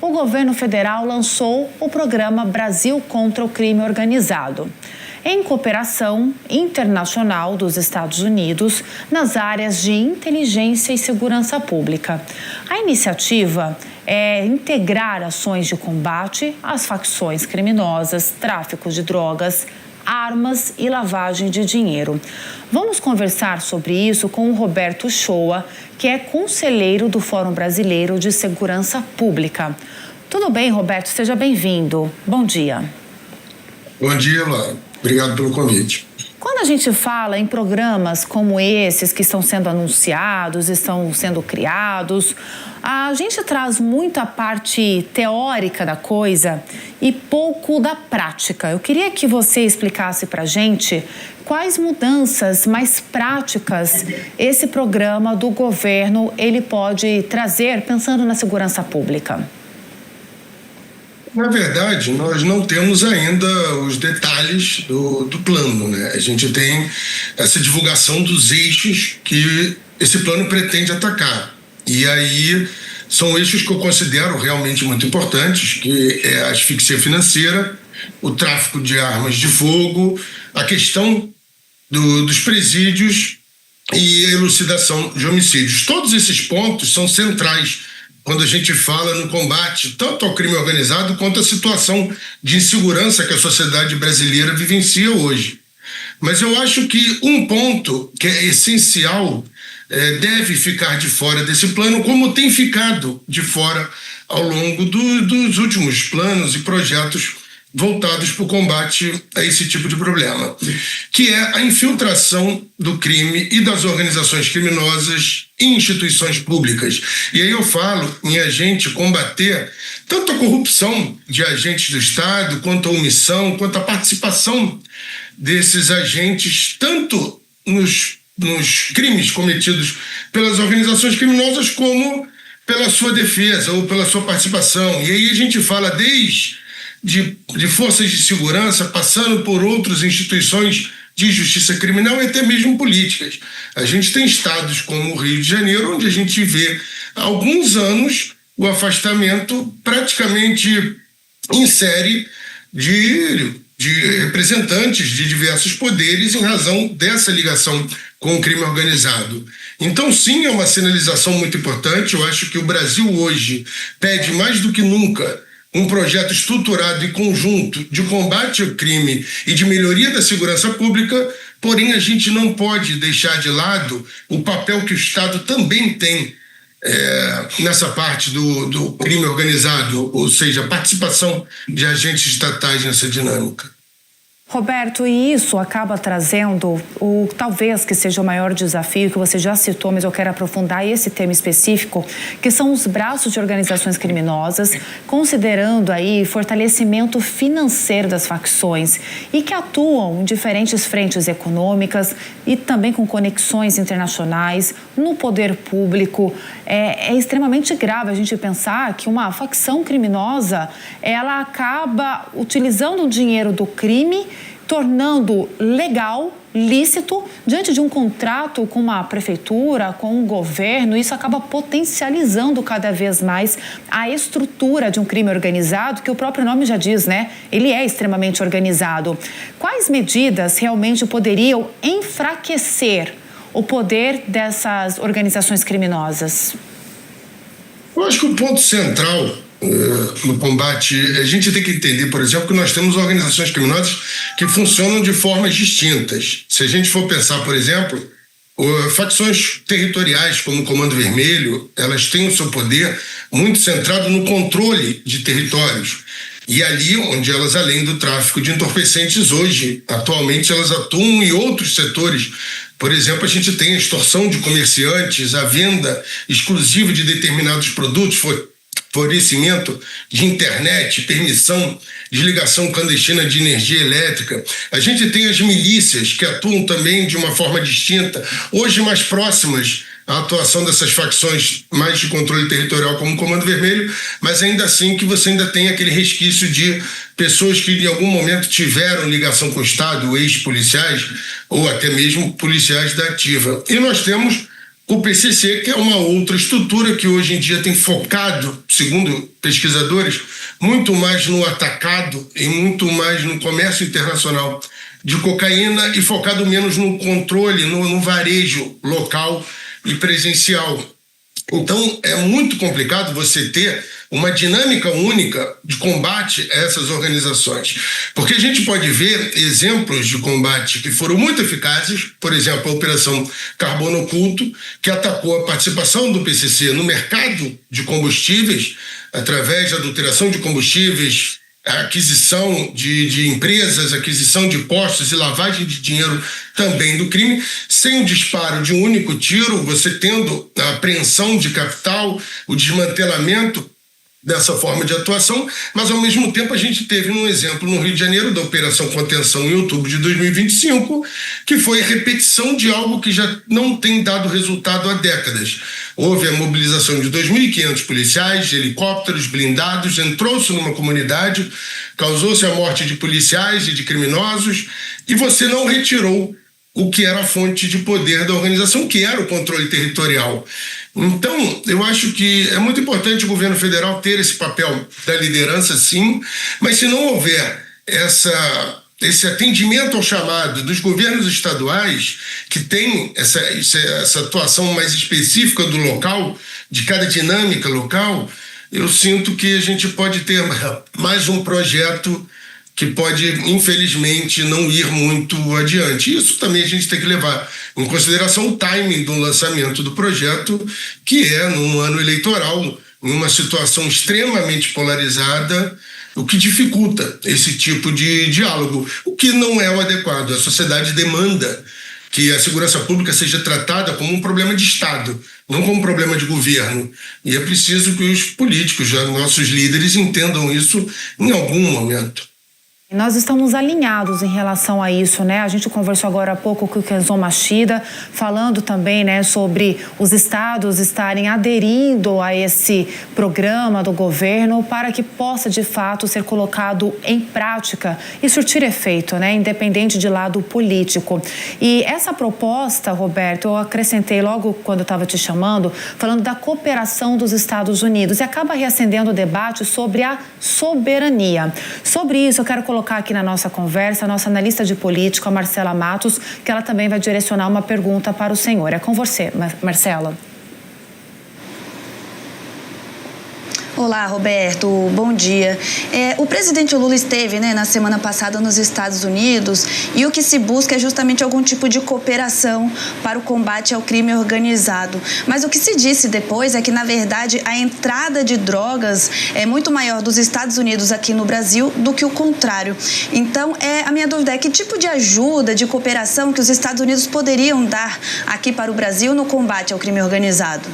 o governo federal lançou o programa Brasil contra o Crime Organizado, em cooperação internacional dos Estados Unidos nas áreas de inteligência e segurança pública. A iniciativa é integrar ações de combate às facções criminosas, tráfico de drogas, armas e lavagem de dinheiro. Vamos conversar sobre isso com o Roberto Shoa, que é conselheiro do Fórum Brasileiro de Segurança Pública. Tudo bem, Roberto? Seja bem-vindo. Bom dia. Bom dia, Laura. Obrigado pelo convite. Quando a gente fala em programas como esses que estão sendo anunciados, estão sendo criados, a gente traz muito a parte teórica da coisa e pouco da prática. Eu queria que você explicasse para a gente quais mudanças mais práticas esse programa do governo ele pode trazer pensando na segurança pública. Na verdade, nós não temos ainda os detalhes do plano, né? A gente tem essa divulgação dos eixos que esse plano pretende atacar. E aí são eixos que eu considero realmente muito importantes, que é a asfixia financeira, o tráfico de armas de fogo, a questão dos presídios e a elucidação de homicídios. Todos esses pontos são centrais quando a gente fala no combate tanto ao crime organizado quanto à situação de insegurança que a sociedade brasileira vivencia hoje. Mas eu acho que um ponto que é essencial deve ficar de fora desse plano, como tem ficado de fora ao longo dos últimos planos e projetos voltados para o combate a esse tipo de problema, que é a infiltração do crime e das organizações criminosas em instituições públicas. E aí eu falo em a gente combater tanto a corrupção de agentes do Estado, quanto a omissão, quanto a participação desses agentes, tanto nos crimes cometidos pelas organizações criminosas, como pela sua defesa ou pela sua participação. E aí a gente fala desde de forças de segurança, passando por outras instituições de justiça criminal e até mesmo políticas. A gente tem estados como o Rio de Janeiro, onde a gente vê há alguns anos o afastamento praticamente em série de representantes de diversos poderes em razão dessa ligação com o crime organizado. Então, sim, é uma sinalização muito importante. Eu acho que o Brasil hoje pede mais do que nunca um projeto estruturado e conjunto de combate ao crime e de melhoria da segurança pública, porém a gente não pode deixar de lado o papel que o Estado também tem nessa parte do crime organizado, ou seja, a participação de agentes estatais nessa dinâmica. Roberto, e isso acaba trazendo talvez que seja o maior desafio que você já citou, mas eu quero aprofundar esse tema específico, que são os braços de organizações criminosas, considerando aí fortalecimento financeiro das facções e que atuam em diferentes frentes econômicas e também com conexões internacionais no poder público. É extremamente grave a gente pensar que uma facção criminosa, ela acaba utilizando o dinheiro do crime, tornando legal, lícito, diante de um contrato com uma prefeitura, com um governo. Isso acaba potencializando cada vez mais a estrutura de um crime organizado, que o próprio nome já diz, né? Ele é extremamente organizado. Quais medidas realmente poderiam enfraquecer o poder dessas organizações criminosas? Eu acho que o ponto central no combate, a gente tem que entender, por exemplo, que nós temos organizações criminosas que funcionam de formas distintas. Se a gente for pensar, por exemplo, facções territoriais como o Comando Vermelho, elas têm o seu poder muito centrado no controle de territórios. E ali onde elas, além do tráfico de entorpecentes, hoje, atualmente, elas atuam em outros setores. Por exemplo, a gente tem a extorsão de comerciantes, a venda exclusiva de determinados produtos, fornecimento de internet, permissão de ligação clandestina de energia elétrica. A gente tem as milícias que atuam também de uma forma distinta, hoje mais próximas à atuação dessas facções mais de controle territorial como o Comando Vermelho, mas ainda assim que você ainda tem aquele resquício de pessoas que em algum momento tiveram ligação com o Estado, ex-policiais ou até mesmo policiais da ativa. E nós temos o PCC, que é uma outra estrutura que hoje em dia tem focado, segundo pesquisadores, muito mais no atacado e muito mais no comércio internacional de cocaína e focado menos no controle, no varejo local e presencial. Então, é muito complicado você ter uma dinâmica única de combate a essas organizações. Porque a gente pode ver exemplos de combate que foram muito eficazes, por exemplo, a Operação Carbono Oculto, que atacou a participação do PCC no mercado de combustíveis, através da adulteração de combustíveis, a aquisição de empresas, aquisição de postos e lavagem de dinheiro também do crime, sem o disparo de um único tiro, você tendo a apreensão de capital, o desmantelamento dessa forma de atuação, mas ao mesmo tempo a gente teve um exemplo no Rio de Janeiro da Operação Contenção em outubro de 2025, que foi a repetição de algo que já não tem dado resultado há décadas. Houve a mobilização de 2.500 policiais, helicópteros blindados, entrou-se numa comunidade, causou-se a morte de policiais e de criminosos, e você não retirou o que era a fonte de poder da organização, que era o controle territorial. Então, eu acho que é muito importante o governo federal ter esse papel da liderança, sim, mas se não houver esse atendimento ao chamado dos governos estaduais, que tem essa atuação mais específica do local, de cada dinâmica local, eu sinto que a gente pode ter mais um projeto que pode, infelizmente, não ir muito adiante. Isso também a gente tem que levar em consideração o timing do lançamento do projeto, que é num ano eleitoral, em uma situação extremamente polarizada, o que dificulta esse tipo de diálogo, o que não é o adequado. A sociedade demanda que a segurança pública seja tratada como um problema de Estado, não como um problema de governo. E é preciso que os políticos, nossos líderes, entendam isso em algum momento. Nós estamos alinhados em relação a isso, né? A gente conversou agora há pouco com o Kenzon Machida, falando também, né, sobre os estados estarem aderindo a esse programa do governo para que possa, de fato, ser colocado em prática e surtir efeito, né? Independente de lado político. E essa proposta, Roberto, eu acrescentei logo quando eu estava te chamando, falando da cooperação dos Estados Unidos, e acaba reacendendo o debate sobre a soberania. Sobre isso, eu quero colocar aqui na nossa conversa a nossa analista de política, a Marcela Matos, que ela também vai direcionar uma pergunta para o senhor. É com você, Marcela. Olá, Roberto, bom dia. O presidente Lula esteve, na semana passada nos Estados Unidos, e o que se busca é justamente algum tipo de cooperação para o combate ao crime organizado. Mas o que se disse depois é que, na verdade, a entrada de drogas é muito maior dos Estados Unidos aqui no Brasil do que o contrário. Então, a minha dúvida é que tipo de ajuda, de cooperação que os Estados Unidos poderiam dar aqui para o Brasil no combate ao crime organizado?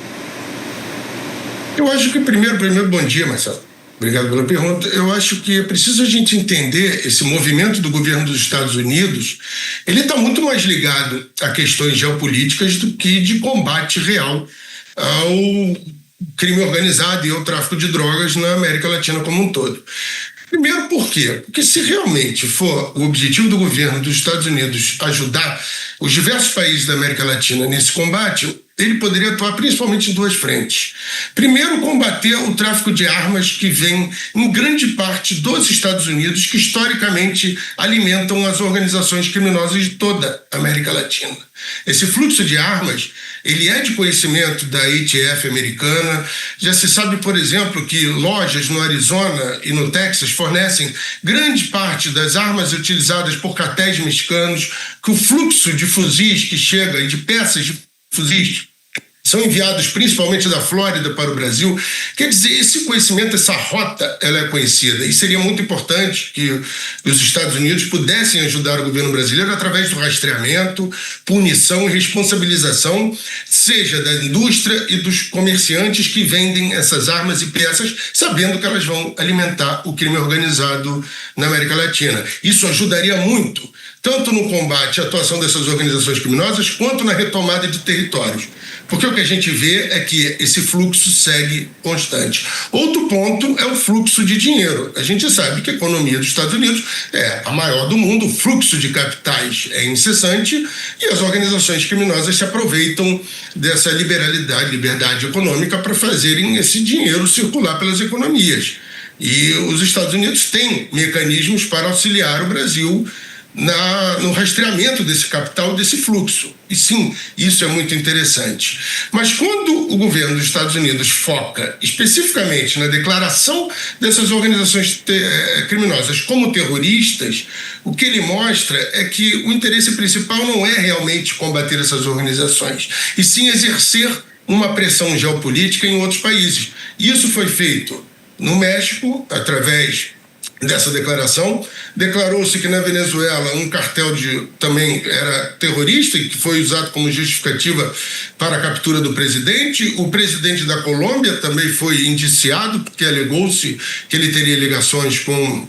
Eu acho que, primeiro, bom dia, Marcelo. Obrigado pela pergunta. Eu acho que é preciso a gente entender esse movimento do governo dos Estados Unidos. Ele está muito mais ligado a questões geopolíticas do que de combate real ao crime organizado e ao tráfico de drogas na América Latina como um todo. Primeiro, por quê? Porque se realmente for o objetivo do governo dos Estados Unidos ajudar os diversos países da América Latina nesse combate, ele poderia atuar principalmente em duas frentes. Primeiro, combater o tráfico de armas que vem em grande parte dos Estados Unidos, que historicamente alimentam as organizações criminosas de toda a América Latina. Esse fluxo de armas, ele é de conhecimento da ATF americana. Já se sabe, por exemplo, que lojas no Arizona e no Texas fornecem grande parte das armas utilizadas por cartéis mexicanos, que o fluxo de fuzis que chega e de peças de fuzis são enviados principalmente da Flórida para o Brasil. Quer dizer, esse conhecimento, essa rota, ela é conhecida. E seria muito importante que os Estados Unidos pudessem ajudar o governo brasileiro através do rastreamento, punição e responsabilização, seja da indústria e dos comerciantes que vendem essas armas e peças, sabendo que elas vão alimentar o crime organizado na América Latina. Isso ajudaria muito, tanto no combate à atuação dessas organizações criminosas, quanto na retomada de territórios. Porque o que a gente vê é que esse fluxo segue constante. Outro ponto é o fluxo de dinheiro. A gente sabe que a economia dos Estados Unidos é a maior do mundo, o fluxo de capitais é incessante e as organizações criminosas se aproveitam dessa liberdade econômica para fazerem esse dinheiro circular pelas economias. E os Estados Unidos têm mecanismos para auxiliar o Brasil no rastreamento desse capital, desse fluxo. E sim, isso é muito interessante. Mas quando o governo dos Estados Unidos foca especificamente na declaração dessas organizações criminosas como terroristas, o que ele mostra é que o interesse principal não é realmente combater essas organizações, e sim exercer uma pressão geopolítica em outros países. Isso foi feito no México, através dessa declaração. Declarou-se que na Venezuela um cartel também era terrorista e que foi usado como justificativa para a captura do presidente. O presidente da Colômbia também foi indiciado porque alegou-se que ele teria ligações com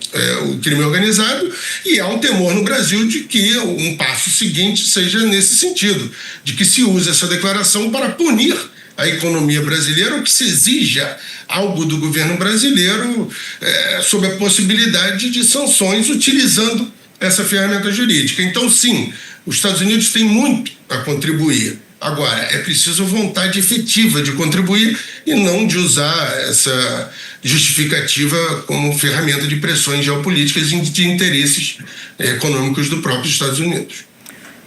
o crime organizado, e há um temor no Brasil de que um passo seguinte seja nesse sentido, de que se use essa declaração para punir a economia brasileira, ou que se exija algo do governo brasileiro sob a possibilidade de sanções utilizando essa ferramenta jurídica. Então, sim, os Estados Unidos têm muito a contribuir. Agora, é preciso vontade efetiva de contribuir e não de usar essa justificativa como ferramenta de pressões geopolíticas e de interesses econômicos do próprio Estados Unidos.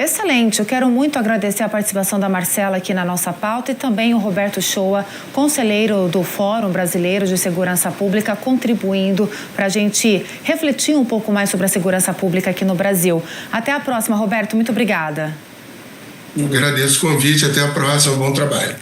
Excelente, eu quero muito agradecer a participação da Marcela aqui na nossa pauta e também o Roberto Shoa, conselheiro do Fórum Brasileiro de Segurança Pública, contribuindo para a gente refletir um pouco mais sobre a segurança pública aqui no Brasil. Até a próxima, Roberto, muito obrigada. Agradeço o convite, até a próxima, bom trabalho.